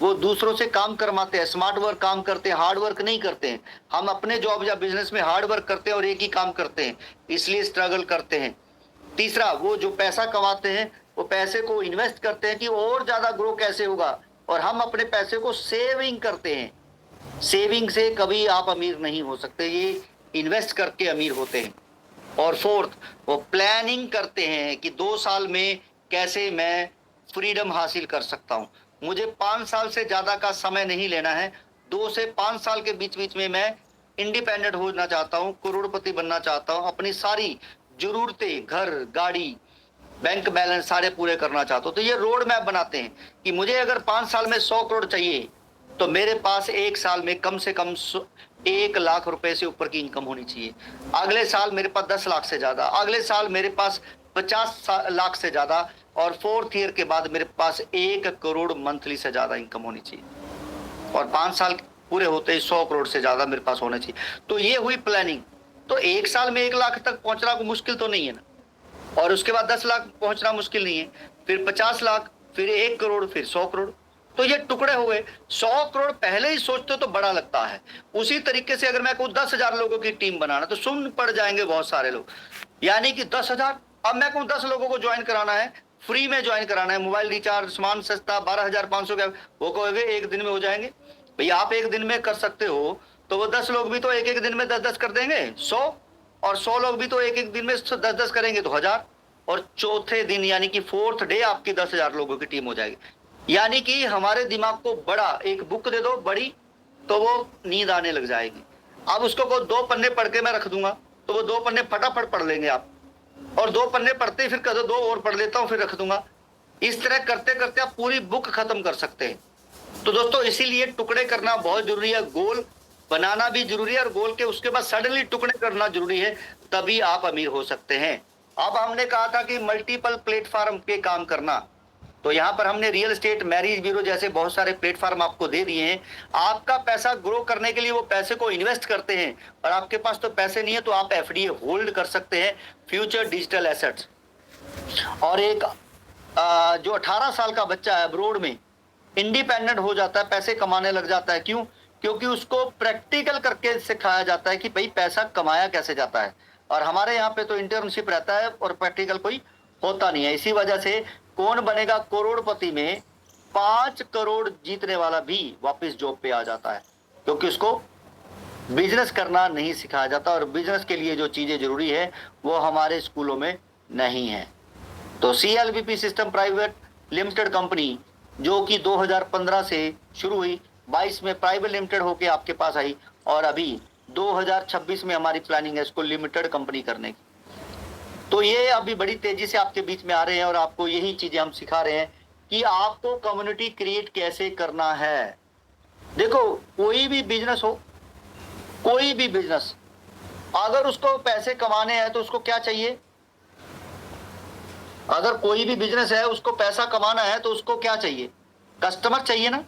वो दूसरों से काम करवाते हैं, स्मार्ट वर्क काम करते हैं, हार्ड वर्क नहीं करते हैं। हम अपने जॉब या बिजनेस में हार्ड वर्क करते हैं और एक ही काम करते हैं, इसलिए स्ट्रगल करते हैं। तीसरा, वो जो पैसा कमाते हैं वो पैसे को इन्वेस्ट करते हैं कि और ज्यादा ग्रो कैसे होगा, और हम अपने पैसे को सेविंग करते हैं। सेविंग से कभी आप अमीर नहीं हो सकते, ये इन्वेस्ट करके अमीर होते हैं। और फोर्थ, वो प्लानिंग करते हैं कि 2 साल में कैसे मैं फ्रीडम हासिल कर सकता हूं। मुझे 5 साल से ज्यादा का समय नहीं लेना है, 2 से 5 साल के बीच बीच में मैं इंडिपेंडेंट होना चाहता हूं, करोड़पति बनना चाहता हूं, अपनी सारी जरूरतें, घर, गाड़ी, बैंक बैलेंस सारे पूरे करना चाहता हूं। तो ये रोड मैप बनाते हैं कि मुझे अगर 5 साल में 100 करोड़ चाहिए तो मेरे पास 1 साल में कम से कम 1 लाख रुपए से ऊपर की इनकम होनी चाहिए। अगले साल मेरे पास 10 लाख से ज्यादा, अगले साल मेरे पास 50 लाख से ज्यादा, और 4th ईयर के बाद मेरे पास 1 करोड़ मंथली से ज्यादा इनकम होनी चाहिए, और 5 साल पूरे होते ही 100 करोड़ से ज्यादा मेरे पास होना चाहिए। तो ये हुई प्लानिंग। तो 1 साल में 1 लाख तक पहुंचना को मुश्किल तो नहीं है ना, और उसके बाद 10 लाख पहुंचना मुश्किल नहीं है, फिर 50 लाख, फिर 1 करोड़, फिर 100 करोड़। तो ये टुकड़े हुए। 100 करोड़ पहले ही सोचते तो बड़ा लगता है। उसी तरीके से अगर मैं कहूं 10,000 लोगों की टीम बनाना, तो सुन पड़ जाएंगे बहुत सारे लोग, यानी कि 10,000। अब मैं कहूं 10 लोगों को ज्वाइन कराना है, फ्री में ज्वाइन कराना है, मोबाइल रिचार्ज, सामान सस्ता, 12,500 का, वो कहोगे 1 दिन में हो जाएंगे। भैया आप 1 दिन में कर सकते हो, तो वो 10 लोग भी तो 1-1 दिन में 10-10 कर देंगे, 100, और 100 लोग भी तो 1-1 दिन में 10-10 करेंगे तो 1,000, और चौथे दिन यानी कि 4th डे आपकी 10,000 लोगों की टीम हो जाएगी। यानी कि हमारे दिमाग को बड़ा एक बुक दे दो बड़ी, तो वो नींद आने लग जाएगी। अब उसको को 2 पन्ने पढ़ के मैं रख दूंगा, तो वो 2 पन्ने फटाफट पढ़ लेंगे आप, और 2 पन्ने पढ़ते फिर कदो 2 और पढ़ लेता हूं, फिर रख दूंगा। इस तरह करते करते आप पूरी बुक खत्म कर सकते हैं। तो दोस्तों इसीलिए टुकड़े करना बहुत जरूरी है, गोल बनाना भी जरूरी है, और गोल के उसके बाद सडनली टुकड़े करना जरूरी है, तभी आप अमीर हो सकते हैं। अब हमने कहा था कि मल्टीपल प्लेटफॉर्म पे काम करना, तो यहाँ पर हमने रियल एस्टेट, मैरिज ब्यूरो जैसे बहुत सारे प्लेटफॉर्म आपको दे दिए हैं। आपका पैसा ग्रो करने के लिए वो पैसे को इन्वेस्ट करते हैं, और आपके पास तो पैसे नहीं है तो आप एफडीए होल्ड कर सकते हैं, फ्यूचर डिजिटल एसेट्स। और एक जो 18 साल का बच्चा है अब्रोड में इंडिपेंडेंट हो जाता है, पैसे कमाने लग जाता है। क्यों? क्योंकि उसको प्रैक्टिकल करके सिखाया जाता है कि भाई पैसा कमाया कैसे जाता है। और हमारे यहाँ पे तो इंटर्नशिप रहता है और प्रैक्टिकल कोई होता नहीं है। इसी वजह से कौन बनेगा करोड़पति में 5 करोड़ जीतने वाला भी वापस जॉब पे आ जाता है, क्योंकि उसको बिजनेस करना नहीं सिखाया जाता, और बिजनेस के लिए जो चीजें जरूरी है वो हमारे स्कूलों में नहीं है। तो CLBP system private limited company, जो कि 2015 से शुरू हुई, 22 में प्राइवेट लिमिटेड होके आपके पास आई, और अभी 2026 में हमारी प्लानिंग है इसको लिमिटेड कंपनी करने की। तो ये अभी बड़ी तेजी से आपके बीच में आ रहे हैं, और आपको यही चीजें हम सिखा रहे हैं कि आपको कम्युनिटी क्रिएट कैसे करना है। देखो कोई भी बिजनेस हो, कोई भी बिजनेस, अगर उसको पैसे कमाने हैं तो उसको क्या चाहिए? अगर कोई भी बिजनेस है उसको पैसा कमाना है तो उसको क्या चाहिए? कस्टमर चाहिए ना।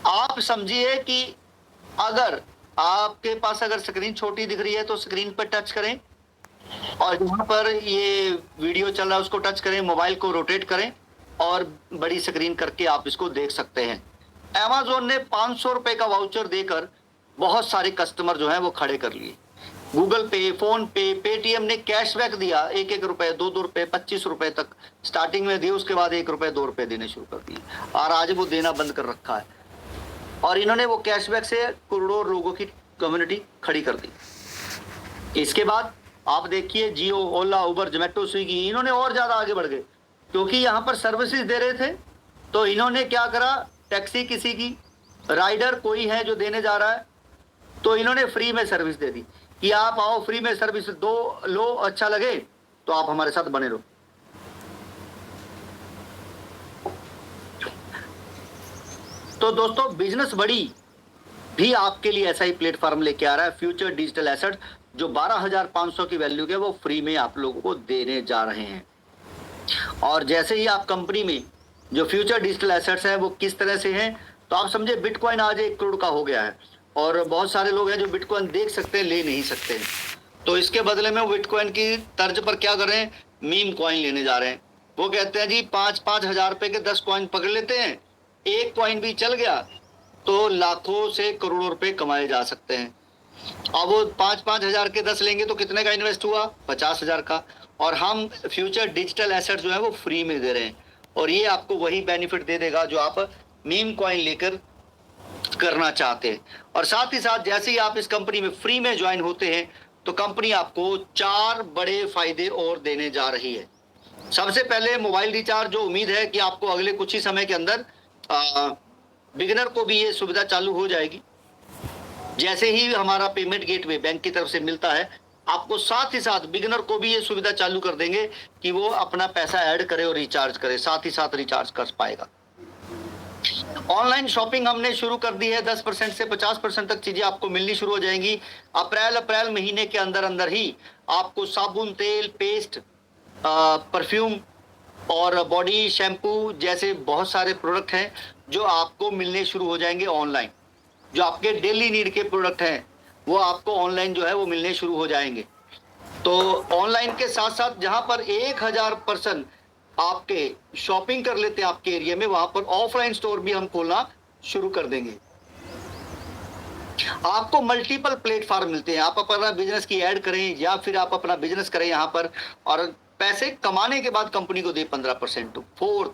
आप समझिए कि अगर आपके पास अगर स्क्रीन छोटी दिख रही है तो स्क्रीन पर टच करें, और जहां पर ये वीडियो चल रहा है उसको टच करें, मोबाइल को रोटेट करें, और बड़ी स्क्रीन करके आप इसको देख सकते हैं। Amazon ने 500 रुपए का वाउचर देकर बहुत सारे कस्टमर जो हैं वो खड़े कर लिए। गूगल पे, फोन पे, पेटीएम ने कैशबैक दिया, 1-1 रुपए, 2-2 रुपए, 25 रुपए तक स्टार्टिंग में दिए, उसके बाद 1 रुपए 2 रुपए देने शुरू कर दिए, और आज वो देना बंद कर रखा है। और इन्होंने वो कैशबैक से करोड़ों लोगों की कम्युनिटी खड़ी कर दी। इसके बाद आप देखिए जियो, ओला, उबर, जोमेटो, स्विगी, इन्होंने और ज्यादा आगे बढ़ गए, क्योंकि यहाँ पर सर्विसेज दे रहे थे। तो इन्होंने क्या करा, टैक्सी किसी की, राइडर कोई है जो देने जा रहा है, तो इन्होंने फ्री में सर्विस दे दी कि आप आओ, फ्री में सर्विस दो, लो, अच्छा लगे तो आप हमारे साथ बने रहो। तो दोस्तों बिजनेस बड़ी भी आपके लिए ऐसा ही प्लेटफॉर्म लेके आ रहा है, फ्यूचर डिजिटल एसेट, जो 12,500 की वैल्यू के वो फ्री में आप लोगों को देने जा रहे हैं। और जैसे ही आप कंपनी में जो फ्यूचर डिजिटल एसेट्स हैं वो किस तरह से हैं, तो आप समझे बिटकॉइन आज 1 करोड़ का हो गया है, और बहुत सारे लोग हैं जो बिटकॉइन देख सकते हैं, ले नहीं सकते हैं। तो इसके बदले में बिटकॉइन की तर्ज पर क्या कर रहे हैं, मीम कॉइन लेने जा रहे हैं। वो कहते हैं जी 5-5 हजार रुपए के 10 कॉइन पकड़ लेते हैं, एक कॉइन भी चल गया तो लाखों से करोड़ों रुपए कमाए जा सकते हैं। अब वो 5-5 हजार के 10 लेंगे तो कितने का इन्वेस्ट हुआ? 50 हजार का। और हम फ्यूचर डिजिटल एसेट जो है वो फ्री में दे रहे हैं, और ये आपको वही बेनिफिट दे देगा जो आप मीम कॉइन लेकर करना चाहते हैं। और साथ ही साथ जैसे ही आप इस कंपनी में फ्री में ज्वाइन होते हैं तो कंपनी आपको 4 बड़े फायदे और देने जा रही है। सबसे पहले मोबाइल रिचार्ज, जो उम्मीद है कि आपको अगले कुछ ही समय के अंदर बिगिनर को भी ये सुविधा चालू हो जाएगी। जैसे ही हमारा पेमेंट गेटवे बैंक की तरफ से मिलता है, आपको साथ ही साथ बिगिनर को भी ये सुविधा चालू कर देंगे कि वो अपना पैसा ऐड करे और रिचार्ज करे, साथ ही साथ रिचार्ज कर पाएगा। ऑनलाइन शॉपिंग हमने शुरू कर दी है, 10% से 50% तक चीजें आपको मिलनी शुरू हो जाएंगी। अप्रैल महीने के अंदर अंदर ही आपको साबुन, तेल, पेस्ट, परफ्यूम और बॉडी शैम्पू जैसे बहुत सारे प्रोडक्ट हैं जो आपको मिलने शुरू हो जाएंगे ऑनलाइन। जो आपके डेली नीड के प्रोडक्ट हैं वो आपको ऑनलाइन जो है वो मिलने शुरू हो जाएंगे। तो ऑनलाइन के साथ साथ जहां पर 1000 पर्सन आपके शॉपिंग कर लेते हैं आपके एरिया में, वहां पर ऑफलाइन स्टोर भी हम खोलना शुरू कर देंगे। आपको मल्टीपल प्लेटफॉर्म मिलते हैं, आप अपना बिजनेस की ऐड करें या फिर आप अपना बिजनेस करें यहाँ पर, और पैसे कमाने के बाद कंपनी को दे 15%। फोर्थ,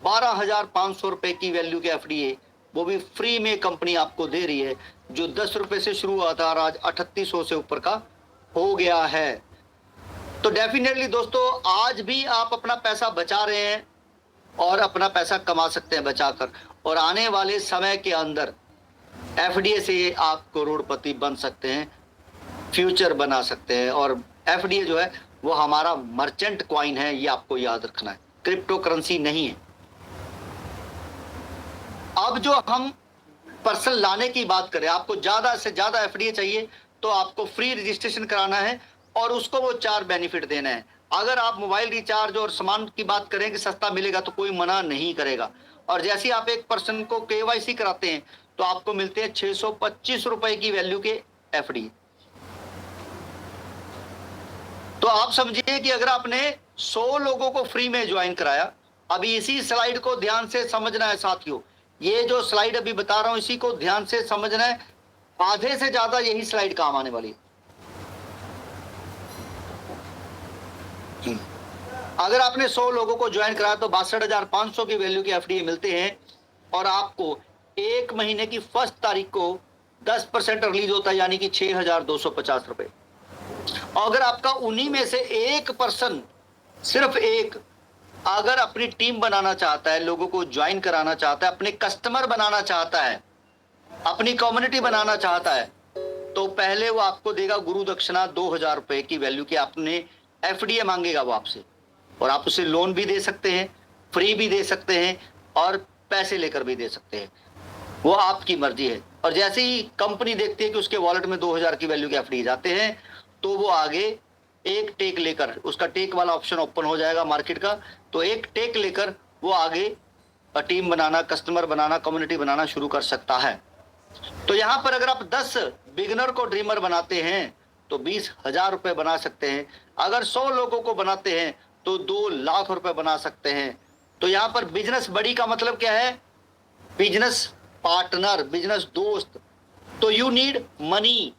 12,500 रुपए की वैल्यू के एफडीए वो भी फ्री में कंपनी आपको दे रही है, जो 10 रुपए से शुरू हुआ था और आज 3800 से ऊपर का हो गया है। तो डेफिनेटली दोस्तों, आज भी आप अपना पैसा बचा रहे हैं और अपना पैसा कमा सकते हैं बचाकर, और आने वाले समय के अंदर एफडीए से आप करोड़पति बन सकते हैं, फ्यूचर बना सकते हैं। और एफडीए जो है वो हमारा मर्चेंट कॉइन है, ये आपको याद रखना है, क्रिप्टो करेंसी नहीं है। अब जो हम पर्सन लाने की बात करें, आपको ज्यादा से ज्यादा एफडीए चाहिए तो आपको फ्री रजिस्ट्रेशन कराना है और उसको वो 4 बेनिफिट देना है। अगर आप मोबाइल रिचार्ज और सामान की बात करें कि सस्ता मिलेगा तो कोई मना नहीं करेगा। और जैसे ही आप एक पर्सन को केवाईसी कराते हैं तो आपको मिलते हैं 625 रुपए की वैल्यू के एफडी। तो आप समझिए कि अगर आपने 100 लोगों को फ्री में ज्वाइन कराया, अभी इसी स्लाइड को ध्यान से समझना है साथियों, ये जो स्लाइड अभी बता रहा हूं इसी को ध्यान से समझना है, आधे से ज्यादा यही स्लाइड काम आने वाली है। अगर आपने 100 लोगों को ज्वाइन कराया तो 62,500 की वैल्यू के एफडीए मिलते हैं, और आपको एक महीने की फर्स्ट तारीख को 10% रिलीज होता है, यानी कि 6,250 रुपए। अगर आपका उन्हीं में से एक पर्सन, सिर्फ एक, अगर अपनी टीम बनाना चाहता है, लोगों को ज्वाइन कराना चाहता है, अपने कस्टमर बनाना चाहता है, अपनी कम्युनिटी बनाना चाहता है, तो पहले वो आपको देगा गुरु दक्षिणा 2,000 रुपए की वैल्यू की। आपने एफडीए मांगेगा वो आपसे, और आप उसे लोन भी दे सकते हैं, फ्री भी दे सकते हैं और पैसे लेकर भी दे सकते हैं, वो आपकी मर्जी है। और जैसे ही कंपनी देखती है कि उसके वॉलेट में 2,000 की वैल्यू के एफडी जाते हैं तो वो आगे एक टेक लेकर, उसका टेक वाला ऑप्शन ओपन हो जाएगा मार्केट का, तो एक टेक लेकर वो आगे टीम बनाना, कस्टमर बनाना, कम्युनिटी बनाना शुरू कर सकता है। तो यहाँ पर अगर आप 10 बिगिनर को ड्रीमर बनाते हैं तो 20,000 रुपए बना सकते हैं। अगर 100 लोगों को बनाते हैं तो 2 लाख रुपए बना सकते हैं। तो यहाँ पर बिजनेस बड़ी का मतलब क्या है? बिजनेस पार्टनर, बिजनेस दोस्त। तो यू नीड मनी,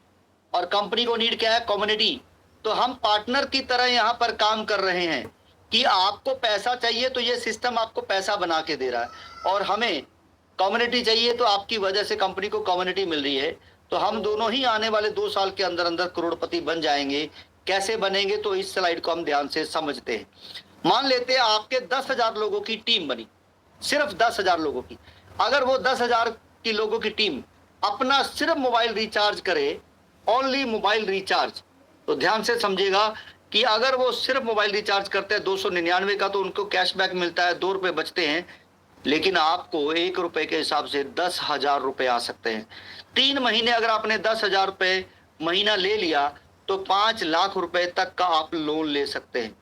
और कंपनी को नीड क्या है? कम्युनिटी। तो हम पार्टनर की तरह यहाँ पर काम कर रहे हैं कि आपको पैसा चाहिए तो ये सिस्टम आपको पैसा बना के दे रहा है, और हमें कम्युनिटी चाहिए तो आपकी वजह से कंपनी को कम्युनिटी मिल रही है। तो हम दोनों ही आने वाले 2 साल के अंदर अंदर करोड़पति बन जाएंगे। कैसे बनेंगे? तो इस स्लाइड को हम ध्यान से समझते हैं। मान लेते हैं आपके 10,000 लोगों की टीम बनी, सिर्फ 10,000 लोगों की। अगर वो 10,000 की लोगों की टीम अपना सिर्फ मोबाइल रिचार्ज करे, ओनली मोबाइल रिचार्ज, तो ध्यान से समझिएगा कि अगर वो सिर्फ मोबाइल रिचार्ज करते हैं 299 का, तो उनको कैशबैक मिलता है, 2 रुपए बचते हैं, लेकिन आपको 1 रुपए के हिसाब से 10,000 रुपए आ सकते हैं। 3 महीने अगर आपने 10,000 रुपए महीना ले लिया तो 5 लाख रुपए तक का आप लोन ले सकते हैं।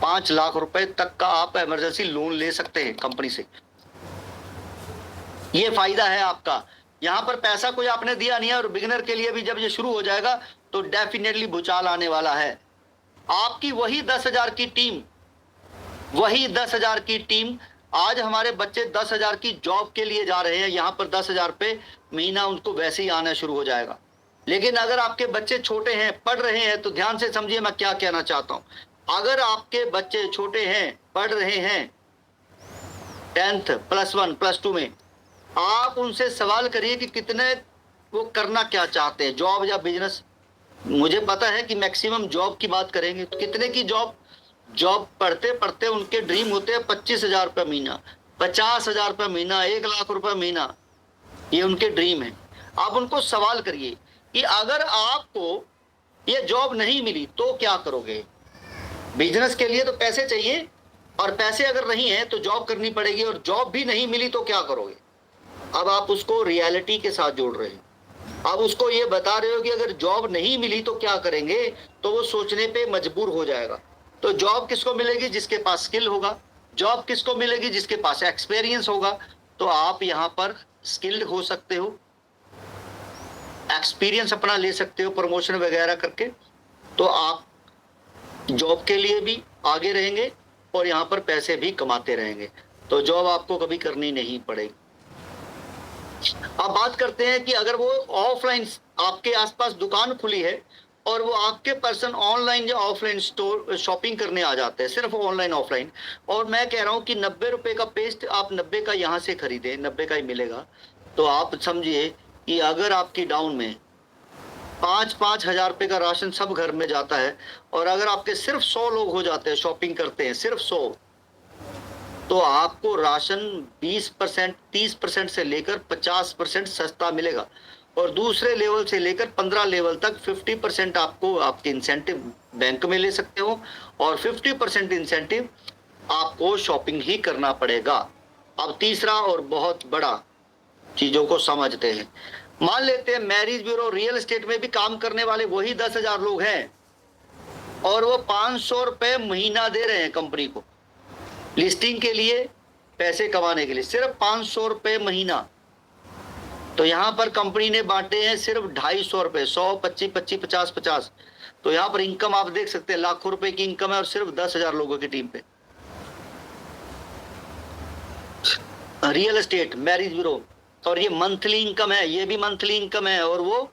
5 लाख रुपए तक का आप इमरजेंसी लोन ले सकते हैं कंपनी से। ये फायदा है आपका। यहाँ पर पैसा कोई आपने दिया नहीं है, और बिगिनर के लिए भी जब ये शुरू हो जाएगा तो डेफिनेटली भूचाल आने वाला है। आपकी वही 10,000 की टीम वही 10,000 की टीम, आज हमारे बच्चे 10,000 की जॉब के लिए जा रहे हैं, यहाँ पर 10,000 पे महीना उनको वैसे ही आना शुरू हो जाएगा। लेकिन अगर आपके बच्चे छोटे हैं, पढ़ रहे हैं, तो ध्यान से समझिए मैं क्या कहना चाहता हूं। अगर आपके बच्चे छोटे हैं, पढ़ रहे हैं 10th +1 +2 में, आप उनसे सवाल करिए कि कितने वो करना क्या चाहते हैं, जॉब या बिजनेस। मुझे पता है कि मैक्सिमम जॉब की बात करेंगे, तो कितने की जॉब पढ़ते पढ़ते उनके ड्रीम होते हैं 25,000 रुपये महीना, 50,000 रुपये महीना, 1,00,000 रुपये महीना, ये उनके ड्रीम है। आप उनको सवाल करिए कि अगर आपको ये जॉब नहीं मिली तो क्या करोगे। बिजनेस के लिए तो पैसे चाहिए, और पैसे अगर नहीं है तो जॉब करनी पड़ेगी, और जॉब भी नहीं मिली तो क्या करोगे। अब आप उसको रियलिटी के साथ जोड़ रहे हैं। अब उसको ये बता रहे हो कि अगर जॉब नहीं मिली तो क्या करेंगे, तो वो सोचने पे मजबूर हो जाएगा। तो जॉब किसको मिलेगी? जिसके पास स्किल होगा। जॉब किसको मिलेगी? जिसके पास एक्सपीरियंस होगा। तो आप यहाँ पर स्किल्ड हो सकते हो, एक्सपीरियंस अपना ले सकते हो प्रमोशन वगैरह करके, तो आप जॉब के लिए भी आगे रहेंगे और यहाँ पर पैसे भी कमाते रहेंगे। तो जॉब आपको कभी करनी नहीं पड़ेगी। अब बात करते हैं कि अगर वो ऑफलाइन आपके आसपास दुकान खुली है और वो आपके पर्सन ऑनलाइन या ऑफलाइन स्टोर शॉपिंग करने आ जाते हैं, सिर्फ ऑनलाइन ऑफलाइन, और मैं कह रहा हूँ कि 90 रुपए का पेस्ट आप 90 का यहाँ से खरीदे, 90 का ही मिलेगा, तो आप समझिए कि अगर आपकी डाउन में 5-5 हजार रुपए का राशन सब घर में जाता है, और अगर आपके सिर्फ 100 लोग हो जाते हैं, शॉपिंग करते हैं सिर्फ 100, तो आपको राशन 20%, 30% से लेकर 50% सस्ता मिलेगा, और दूसरे लेवल से लेकर 15 लेवल तक 50% आपको आपके इंसेंटिव बैंक में ले सकते हो, और 50% इंसेंटिव आपको शॉपिंग ही करना पड़ेगा। अब तीसरा और बहुत बड़ा चीजों को समझते हैं। मान लेते हैं मैरिज ब्यूरो, रियल एस्टेट में भी काम करने वाले वही 10,000 लोग हैं, और वो 500 रुपए महीना दे रहे हैं कंपनी को लिस्टिंग के लिए, पैसे कमाने के लिए, सिर्फ 500 रुपए महीना। तो यहां पर कंपनी ने बांटे हैं सिर्फ 250 रुपए, 100, 25, 25, 50, 50। तो यहां पर इनकम आप देख सकते हैं, लाखों रुपए की इनकम है, और सिर्फ 10,000 लोगों की टीम पे। रियल एस्टेट, मैरिज ब्यूरो, और ये मंथली इनकम है, ये भी मंथली इनकम है, और वो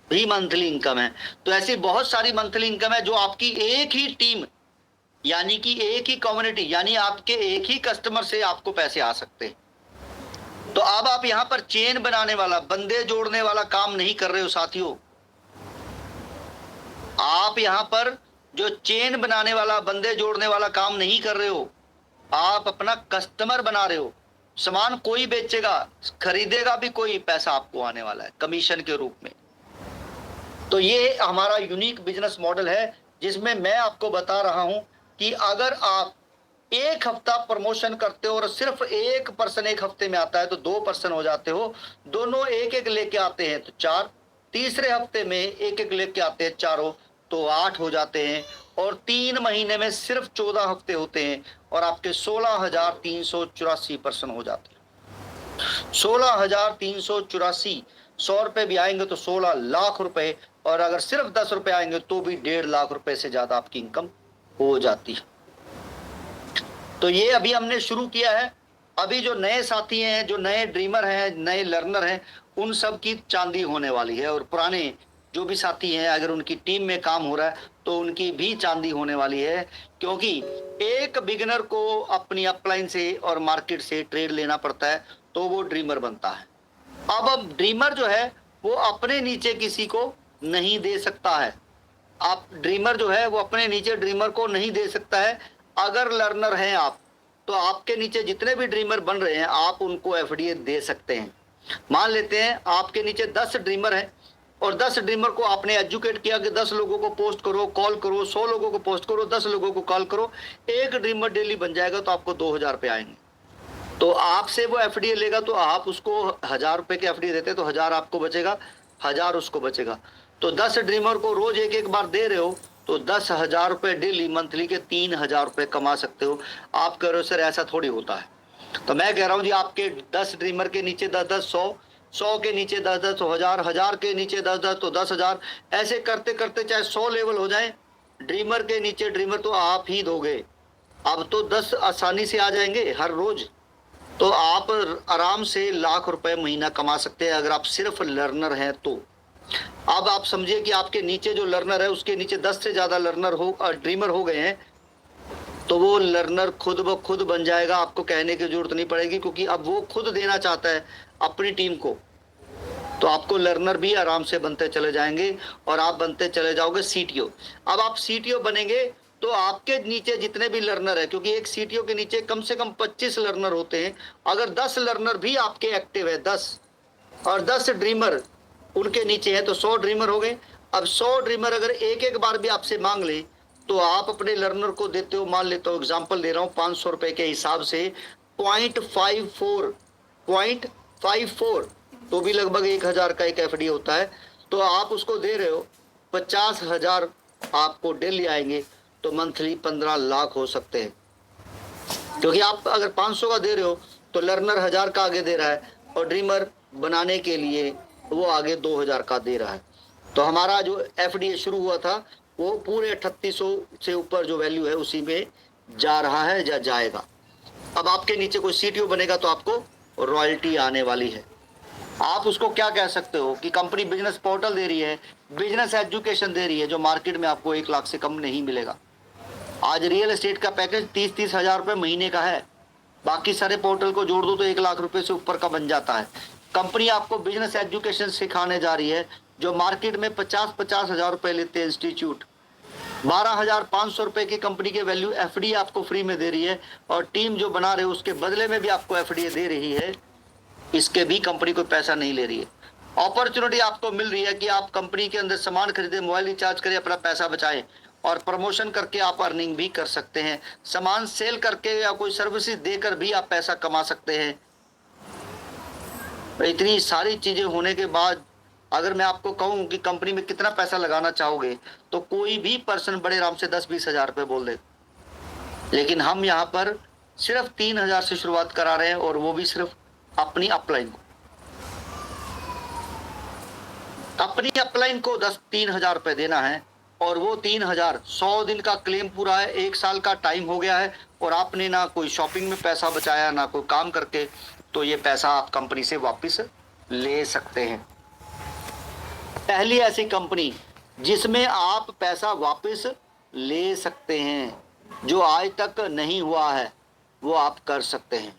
भी मंथली इनकम है। तो ऐसी बहुत सारी मंथली इनकम है जो आपकी एक ही टीम, यानी कि एक ही कम्युनिटी, यानी आपके एक ही कस्टमर से आपको पैसे आ सकते हैं। तो अब आप यहां पर चेन बनाने वाला, बंदे जोड़ने वाला काम नहीं कर रहे हो साथियों। आप यहां पर जो चेन बनाने वाला, बंदे जोड़ने वाला काम नहीं कर रहे हो, आप अपना कस्टमर बना रहे हो। सामान कोई बेचेगा, खरीदेगा भी कोई, पैसा आपको आने वाला है कमीशन के रूप में। तो ये हमारा यूनिक बिजनेस मॉडल है, जिसमें मैं आपको बता रहा हूं कि अगर आप एक हफ्ता प्रमोशन करते हो और सिर्फ एक पर्सन एक हफ्ते में आता है, तो 2 पर्सन हो जाते हो, दोनों एक एक लेके आते हैं तो 4, तीसरे हफ्ते में एक एक लेके आते हैं चारों, तो 8 हो जाते हैं, और 3 महीने में सिर्फ 14 हफ्ते होते हैं, और आपके 16,384 पर्सन हो जाते हैं। 16,384, 100 रुपए भी आएंगे तो 16 लाख रुपए, और अगर सिर्फ 10 रुपए आएंगे तो भी 1.5 लाख रुपए से ज्यादा आपकी इनकम हो जाती है। तो ये अभी हमने शुरू किया है। अभी जो नए साथी हैं, जो नए ड्रीमर हैं, नए लर्नर हैं, उन सब की चांदी होने वाली है, और पुराने जो भी साथी हैं, अगर उनकी टीम में काम हो रहा है तो उनकी भी चांदी होने वाली है, क्योंकि एक बिगिनर को अपनी अपलाइन से और मार्केट से ट्रेड लेना पड़ता है, तो वो ड्रीमर बनता है। अब ड्रीमर जो है वो अपने नीचे किसी को नहीं दे सकता है। आप ड्रीमर जो है वो अपने नीचे ड्रीमर को नहीं दे सकता है। अगर लर्नर हैं आप, तो आपके नीचे जितने भी ड्रीमर बन रहे हैं, आप उनको एफडीए दे सकते हैं। मान लेते हैं आपके नीचे 10 ड्रीमर हैं, और 10 ड्रीमर को आपने एजुकेट किया कि 10 लोगों को पोस्ट करो, कॉल करो, 100 लोगों को पोस्ट करो, 10 लोगों को कॉल करो, एक ड्रीमर डेली बन जाएगा, तो आपको 2,000 रुपये आएंगे। तो आपसे वो एफडीए लेगा, तो आप उसको 1,000 रुपये के एफडीए देते, तो 1,000 आपको बचेगा, 1,000 उसको बचेगा। तो 10 ड्रीमर को रोज एक एक बार दे रहे हो, तो 10,000 रुपये डेली, मंथली के 3,000 रुपये कमा सकते हो। आप कह रहे हो सर ऐसा थोड़ी होता है, तो मैं कह रहा हूँ जी, आपके 10 ड्रीमर के नीचे 10-10, 100 के नीचे 10-10 तो 1,000, 1,000 के नीचे 10-10 तो 10,000, ऐसे करते करते चाहे 100 लेवल हो जाए, ड्रीमर के नीचे ड्रीमर तो आप ही दोगे। अब तो 10 आसानी से आ जाएंगे हर रोज, तो आप आराम से लाख रुपए महीना कमा सकते हैं अगर आप सिर्फ लर्नर हैं तो। अब आप समझिए कि आपके नीचे जो लर्नर है उसके नीचे 10 से ज्यादा लर्नर ड्रीमर हो गए हैं, तो वो लर्नर खुद ब खुद बन जाएगा, आपको कहने की जरूरत नहीं पड़ेगी, क्योंकि अब वो खुद देना चाहता है अपनी टीम को। तो आपको लर्नर भी आराम से बनते चले जाएंगे और आप बनते चले जाओगे सीटीओ। अब आप सीटीओ बनेंगे तो आपके नीचे जितने भी लर्नर है, क्योंकि एक सीटीओ के नीचे कम से कम 25 लर्नर होते हैं, अगर 10 लर्नर भी आपके एक्टिव है 10 और 10 ड्रीमर उनके नीचे है तो 100 ड्रीमर हो गए। अब 100 ड्रीमर अगर एक एक बार भी आपसे मांग ले तो आप अपने लर्नर को देते हो, मान लेता हूँ एग्जाम्पल दे रहा हूँ 500 रुपए के हिसाब से 0.54 तो भी लगभग 1000 का एक एफडी होता है, तो आप उसको दे रहे हो 50,000 आपको डेली आएंगे, तो मंथली 15 लाख हो सकते हैं। क्योंकि आप अगर 500 का दे रहे हो तो लर्नर 1000 का आगे दे रहा है और ड्रीमर बनाने के लिए वो आगे 2000 का दे रहा है। तो हमारा जो एफडी शुरू हुआ था वो पूरे 3800 से ऊपर जो वैल्यू है उसी में जा रहा है या जाएगा। अब आपके नीचे कोई सीटीओ बनेगा तो आपको रॉयल्टी आने वाली है। आप उसको क्या कह सकते हो कि कंपनी बिजनेस पोर्टल दे रही है, बिजनेस एजुकेशन दे रही है, जो मार्केट में आपको 1 लाख से कम नहीं मिलेगा। आज रियल एस्टेट का पैकेज 30-30 हजार रुपए महीने का है, बाकी सारे पोर्टल को जोड़ दो तो 1 लाख रुपए से ऊपर का बन जाता है। कंपनी आपको बिजनेस एजुकेशन सिखाने जा रही है, जो मार्केट में 50-50 हजार रुपए लेते हैं इंस्टीट्यूट। 12,500 रुपए की कंपनी के वैल्यू एफडी आपको फ्री में दे रही है, और टीम जो बना रहे हो उसके बदले में भी आपको एफडी दे रही है, इसके भी कंपनी कोई पैसा नहीं ले रही है। अपॉर्चुनिटी आपको मिल रही है कि आप कंपनी के अंदर सामान खरीदें, मोबाइल रिचार्ज करें, अपना पैसा बचाएं, और प्रमोशन करके आप अर्निंग भी कर सकते हैं। सामान सेल करके या कोई सर्विसेज देकर भी आप पैसा कमा सकते हैं। इतनी सारी चीजें होने के बाद अगर मैं आपको कहूं कि कंपनी में कितना पैसा लगाना चाहोगे, तो कोई भी पर्सन बड़े आराम से 10-20 हजार रुपए बोल दे, लेकिन हम यहाँ पर सिर्फ 3000 से शुरुआत करा रहे हैं, और वो भी सिर्फ अपनी अपलाइन को। अपनी अपलाइन को 3,000 रुपए देना है, और वो 3,000 100 दिन का क्लेम पूरा है, 1 साल का टाइम हो गया है, और आपने ना कोई शॉपिंग में पैसा बचाया ना कोई काम करके, तो ये पैसा आप कंपनी से वापस ले सकते हैं। पहली ऐसी कंपनी जिसमें आप पैसा वापस ले सकते हैं, जो आज तक नहीं हुआ है, वो आप कर सकते हैं।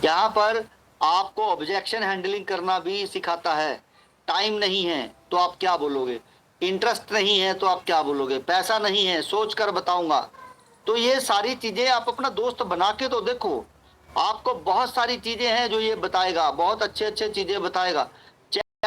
यहाँ पर आपको ऑब्जेक्शन हैंडलिंग करना भी सिखाता है। टाइम नहीं है तो आप क्या बोलोगे, इंटरेस्ट नहीं है तो आप क्या बोलोगे, पैसा नहीं है सोच कर बताऊंगा। तो ये सारी चीजें आप अपना दोस्त बना के तो देखो, आपको बहुत सारी चीजें हैं जो ये बताएगा, बहुत अच्छे अच्छे चीजें बताएगा।